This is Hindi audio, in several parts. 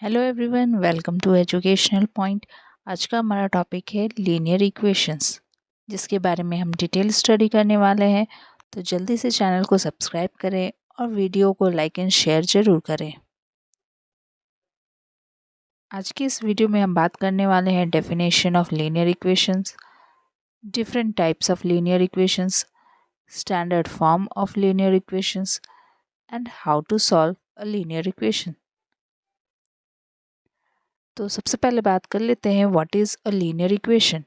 Hello everyone, welcome to educational point. आज का हमारा टॉपिक है लीनियर इक्वेशंस, जिसके बारे में हम डिटेल स्टडी करने वाले हैं। तो जल्दी से चैनल को सब्सक्राइब करें और वीडियो को लाइक एंड शेयर ज़रूर करें। आज की इस वीडियो में हम बात करने वाले हैं definition of linear equations, different types of linear equations, standard form of linear equations and how to solve a linear equation. तो सबसे पहले बात कर लेते हैं what is a linear equation.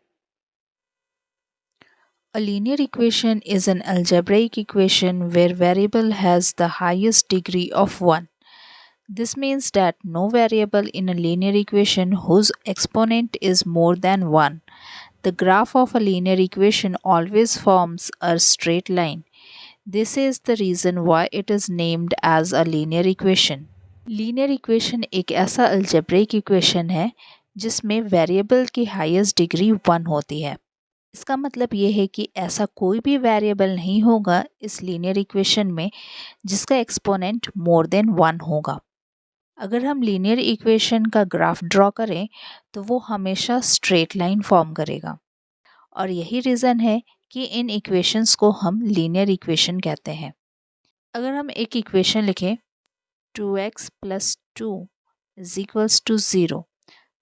A linear equation is an algebraic equation where variable has the highest degree of 1. This means that no variable in a linear equation whose exponent is more than 1. The graph of a linear equation always forms a straight line. This is the reason why it is named as a linear equation. Linear equation एक ऐसा अल्जेब्रिक इक्वेशन है जिसमें वेरिएबल की हाईएस्ट डिग्री 1 होती है। इसका मतलब ये है कि ऐसा कोई भी वेरिएबल नहीं होगा इस लीनियर इक्वेशन में जिसका एक्सपोनेंट मोर देन 1 होगा। अगर हम लीनियर इक्वेशन का ग्राफ ड्रॉ करें तो वो हमेशा स्ट्रेट लाइन फॉर्म करेगा, और यही रीज़न है कि इन इक्वेशंस को हम लीनियर इक्वेशन कहते हैं। अगर हम एक इक्वेशन लिखें 2x + 2 = 0,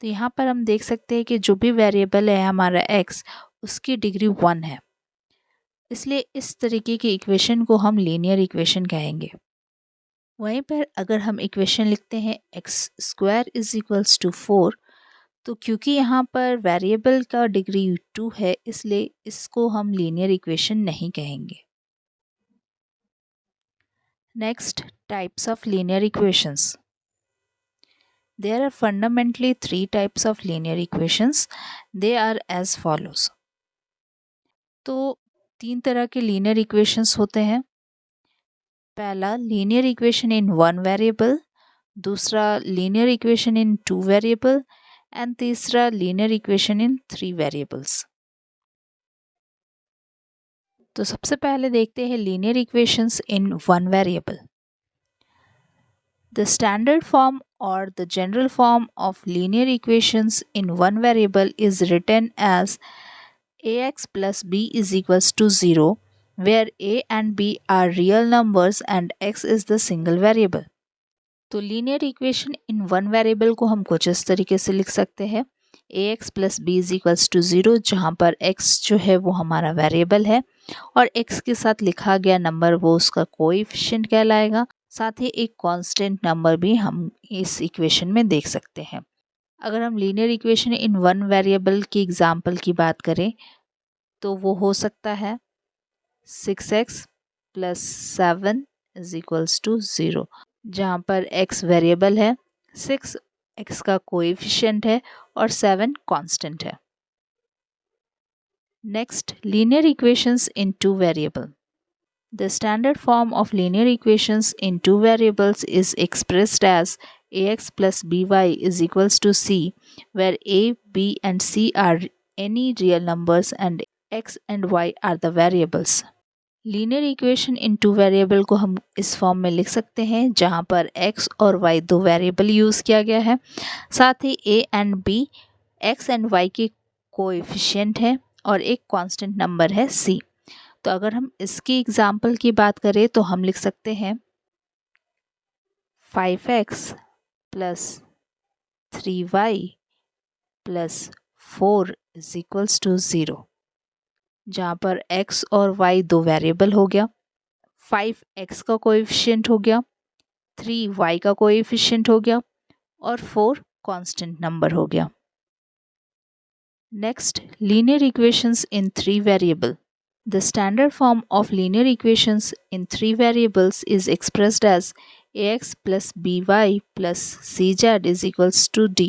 तो यहाँ पर हम देख सकते हैं कि जो भी वेरिएबल है हमारा x, उसकी डिग्री 1 है। इसलिए इस तरीके की इक्वेशन को हम लीनियर इक्वेशन कहेंगे। वहीं पर अगर हम इक्वेशन लिखते हैं x² = 4, तो क्योंकि यहाँ पर वेरिएबल का डिग्री 2 है, इसलिए इसको हम लीनियर इक्वेशन नहीं कहेंगे। Next, types of linear equations. There are fundamentally 3 types of linear equations. They are as follows. तो 3 तरह के लीनियर इक्वेशंस होते हैं। पहला, लीनियर इक्वेशन इन 1 वेरिएबल, दूसरा linear equation in 2 variable and तीसरा लीनियर इक्वेशन इन 3 वेरिएबल्स। तो सबसे पहले देखते हैं linear equations in 1 variable. The standard form or the general form of linear equations in 1 variable is written as ax plus b = 0, where a and b are real numbers and x is the single variable. तो लीनियर इक्वेशन इन 1 वेरिएबल को हम कुछ इस तरीके से लिख सकते हैं ax + b = 0, जहाँ पर x जो है वो हमारा वेरिएबल है और x के साथ लिखा गया नंबर वो उसका कोएफिशिएंट कहलाएगा। साथ ही एक कांस्टेंट नंबर भी हम इस इक्वेशन में देख सकते हैं। अगर हम लीनियर इक्वेशन इन 1 वेरिएबल की एग्जांपल की बात करें तो वो हो सकता है 6x + 7 = 0, जहाँ पर x वेरिएबल है, 6 x का कोएफिशिएंट है और 7 कांस्टेंट है। Next, linear equations in 2 variable. The standard form of linear equations in 2 variables is expressed as ax plus by = c, where a, b and c are any real numbers and x and y are the variables. Linear equation in 2 variable को हम इस फॉर्म में लिख सकते हैं जहाँ पर x और y दो वेरिएबल यूज़ किया गया है। साथ ही a and b x and y के कोएफिशिएंट हैं और एक कांस्टेंट नंबर है c। तो अगर हम इसकी एग्जाम्पल की बात करें तो हम लिख सकते हैं 5x + 3y + 4 = 0, जहाँ पर x और y दो वेरिएबल हो गया, 5x का कोएफिशिएंट हो गया, 3y का कोएफिशिएंट हो गया और 4 कांस्टेंट नंबर हो गया। Next, linear equations in 3 variable. The standard form of linear equations in 3 variables is expressed as ax plus by plus cz = d,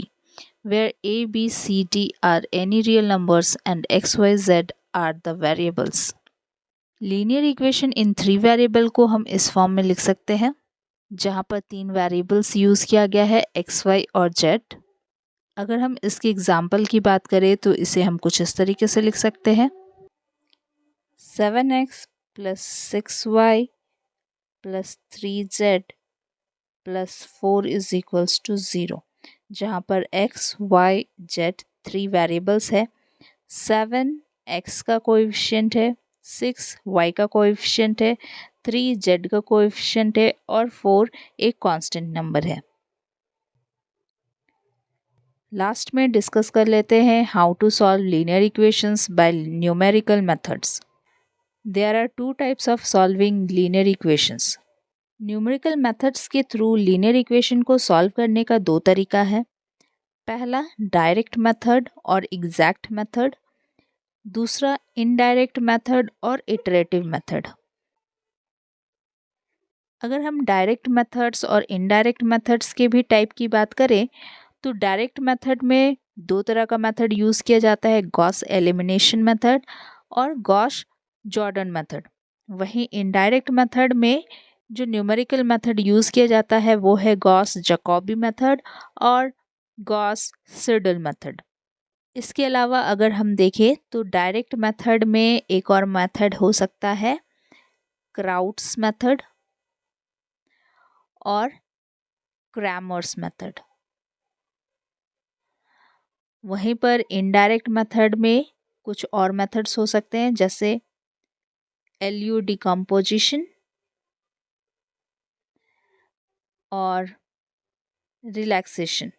where a, b, c, d are any real numbers and x, y, z are the variables. Linear equation in 3 variable को हम इस फॉर्म में लिख सकते हैं जहाँ पर 3 वेरिएबल्स यूज़ किया गया है x, y और z। अगर हम इसकी एग्जाम्पल की बात करें तो इसे हम कुछ इस तरीके से लिख सकते हैं 7x + 6y + 3z + 4 = 0, जहाँ पर x, y, z 3 वेरिएबल्स है, 7 x का कोएफिशिएंट है, 6 y का कोएफिशिएंट है, 3 z का कोएफिशिएंट है और 4 एक कांस्टेंट नंबर है। लास्ट में डिस्कस कर लेते हैं how to solve linear equations by numerical methods. There are two types of solving linear equations. Numerical methods के थ्रू लीनियर इक्वेशन को सॉल्व करने का दो तरीका है। पहला डायरेक्ट मेथड और एग्जैक्ट मेथड, दूसरा इनडायरेक्ट मेथड और इटरेटिव मेथड। अगर हम डायरेक्ट मेथड्स और इनडायरेक्ट मेथड्स के भी टाइप की बात करें तो डायरेक्ट मेथड में दो तरह का मेथड यूज़ किया जाता है, गॉस एलिमिनेशन मेथड और गॉस जॉर्डन मेथड। वहीं इनडायरेक्ट मेथड में जो न्यूमेरिकल मेथड यूज़ किया जाता है वो है गॉस जैकोबी मेथड और गॉस सीडल मेथड। इसके अलावा अगर हम देखें तो डायरेक्ट मेथड में एक और मेथड हो सकता है क्राउट्स मेथड और क्रैमर्स मेथड। वहीं पर इनडायरेक्ट मेथड में कुछ और मेथड्स हो सकते हैं जैसे एलयू डिकम्पोजिशन और रिलैक्सेशन।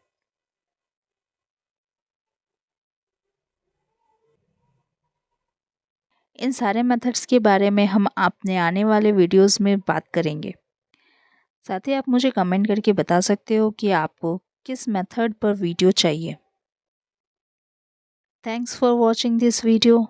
इन सारे मेथड्स के बारे में हम अपने आने वाले वीडियोस में बात करेंगे। साथ ही आप मुझे कमेंट करके बता सकते हो कि आपको किस मेथड पर वीडियो चाहिए। Thanks for watching this video.